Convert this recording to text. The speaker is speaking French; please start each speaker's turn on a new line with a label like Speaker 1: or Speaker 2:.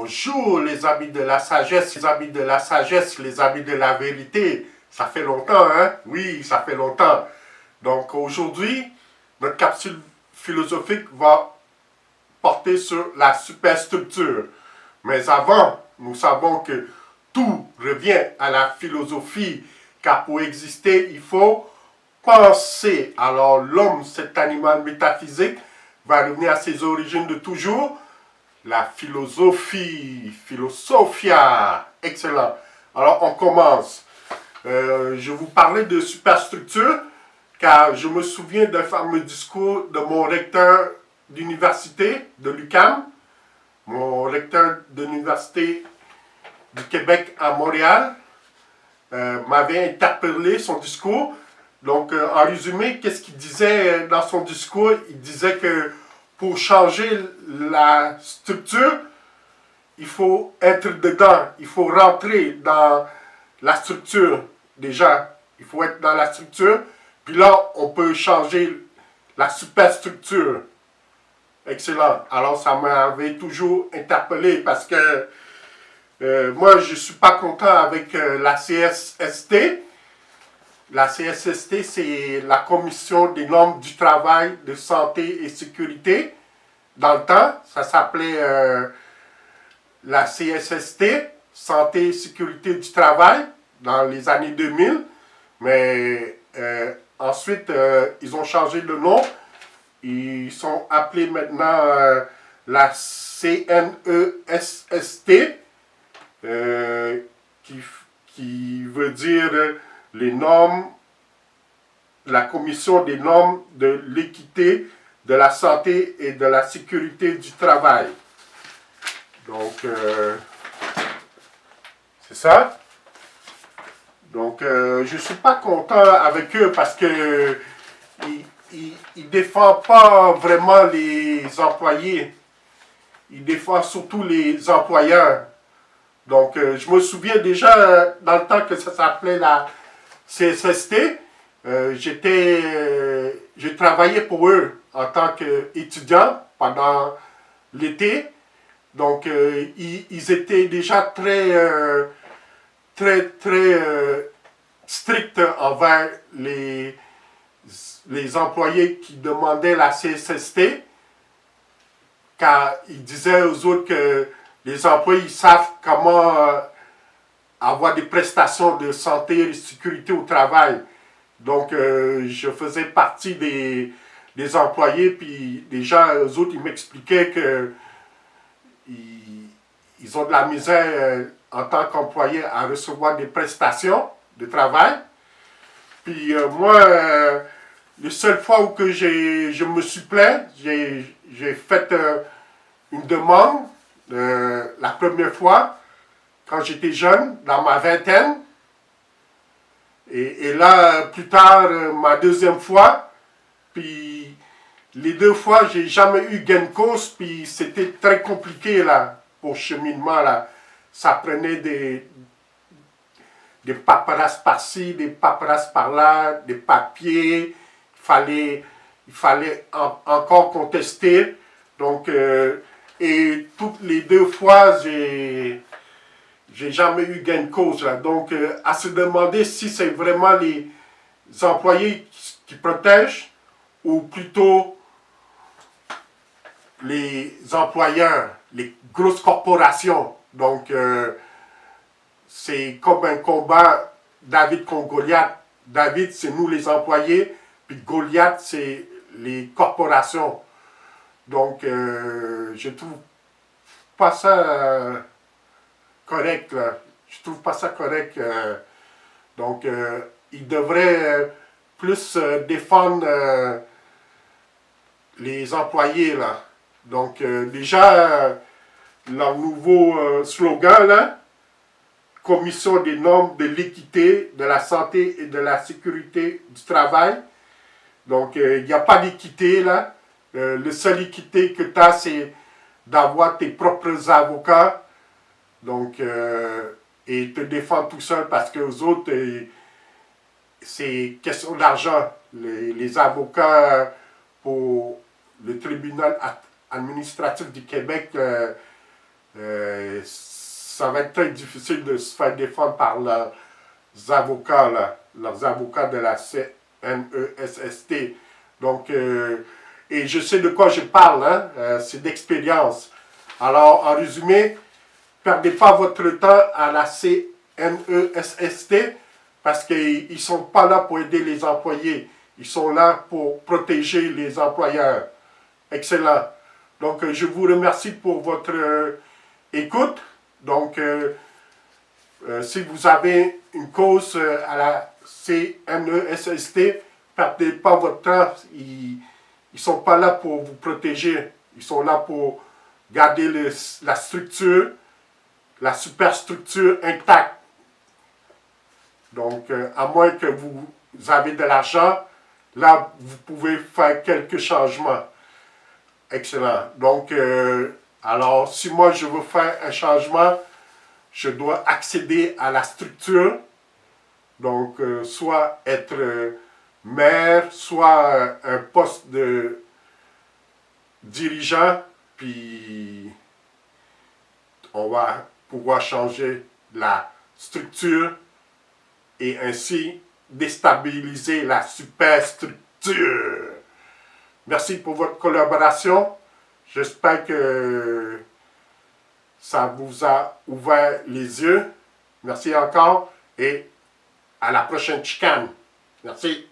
Speaker 1: Bonjour les amis de la sagesse, les amis de la sagesse, les amis de la vérité. Ça fait longtemps, hein? Oui, ça fait longtemps. Donc aujourd'hui, notre capsule philosophique va porter sur la superstructure. Mais avant, nous savons que tout revient à la philosophie, car pour exister, il faut penser. Alors l'homme, cet animal métaphysique, va revenir à ses origines de toujours. La philosophie, philosophia, excellent. Alors on commence. Je vous parlais de superstructure, car je me souviens d'un fameux discours de mon recteur d'université de l'UQAM, mon recteur de l'université du Québec à Montréal, m'avait interpellé son discours. Donc en résumé, qu'est-ce qu'il disait dans son discours? Il disait que pour changer la structure, il faut être dedans, il faut rentrer dans la structure. Déjà, il faut être dans la structure, puis là, on peut changer la superstructure. Excellent. Alors, ça m'avait toujours interpellé parce que moi, je ne suis pas content avec la CSST. La CSST, c'est la Commission des normes du travail, de santé et sécurité. Dans le temps, ça s'appelait la CSST, Santé et Sécurité du Travail, dans les années 2000. Mais ensuite, ils ont changé de nom. Ils sont appelés maintenant la CNESST, qui veut dire les normes, la Commission des normes de l'équité, de la santé et de la sécurité du travail. Donc, c'est ça. Donc, je ne suis pas content avec eux parce que ils ne défendent pas vraiment les employés. Ils défendent surtout les employeurs. Donc, je me souviens déjà, dans le temps que ça s'appelait la CSST, j'ai travaillé pour eux en tant qu'étudiant pendant l'été. Donc, ils étaient déjà très stricts envers les employés qui demandaient la CSST, car ils disaient aux autres que les employés ils savent comment avoir des prestations de santé et de sécurité au travail. Donc, je faisais partie des employés, puis déjà, eux autres, ils m'expliquaient que ils ont de la misère en tant qu'employés à recevoir des prestations de travail. Puis moi, la seule fois où que je me suis plaint, j'ai fait une demande la première fois, quand j'étais jeune, dans ma vingtaine. Et là, plus tard, ma deuxième fois, puis les deux fois, j'ai jamais eu gain de cause, puis c'était très compliqué, là, pour cheminement, là. Ça prenait des paperasses par-ci, des paperasses par-là, des papiers, il fallait encore contester. Donc, et toutes les deux fois, j'ai jamais eu gain de cause, là. Donc, à se demander si c'est vraiment les employés qui protègent ou plutôt les employeurs, les grosses corporations. Donc, c'est comme un combat David contre Goliath. David, c'est nous les employés, puis Goliath, c'est les corporations. Donc, je trouve pas ça correct, là. Je trouve pas ça correct. Donc, ils devraient plus défendre les employés, là. Donc, déjà, leur nouveau slogan, là, Commission des normes de l'équité, de la santé et de la sécurité du travail. Donc, il n'y a pas d'équité, là. Le seul équité que tu as, c'est d'avoir tes propres avocats. Donc, et te défendre tout seul parce que aux autres, c'est question d'argent. Les avocats pour le tribunal administratif du Québec Ça va être très difficile de se faire défendre par leurs avocats, là, leurs avocats de la CNESST. Donc, et je sais de quoi je parle, hein, c'est d'expérience. Alors, en résumé, perdez pas votre temps à la CNESST parce qu'ils ne sont pas là pour aider les employés. Ils sont là pour protéger les employeurs. Excellent. Donc, je vous remercie pour votre écoute. Donc, si vous avez une cause à la CNESST, perdez pas votre temps. Ils ne sont pas là pour vous protéger. Ils sont là pour garder la structure, la superstructure intacte. Donc, à moins que vous avez de l'argent, là, vous pouvez faire quelques changements. Excellent. Donc, alors, si moi je veux faire un changement, je dois accéder à la structure. Donc, soit être maire, soit un poste de dirigeant, puis on va pouvoir changer la structure et ainsi déstabiliser la superstructure. Merci pour votre collaboration. J'espère que ça vous a ouvert les yeux. Merci encore et à la prochaine chicane. Merci.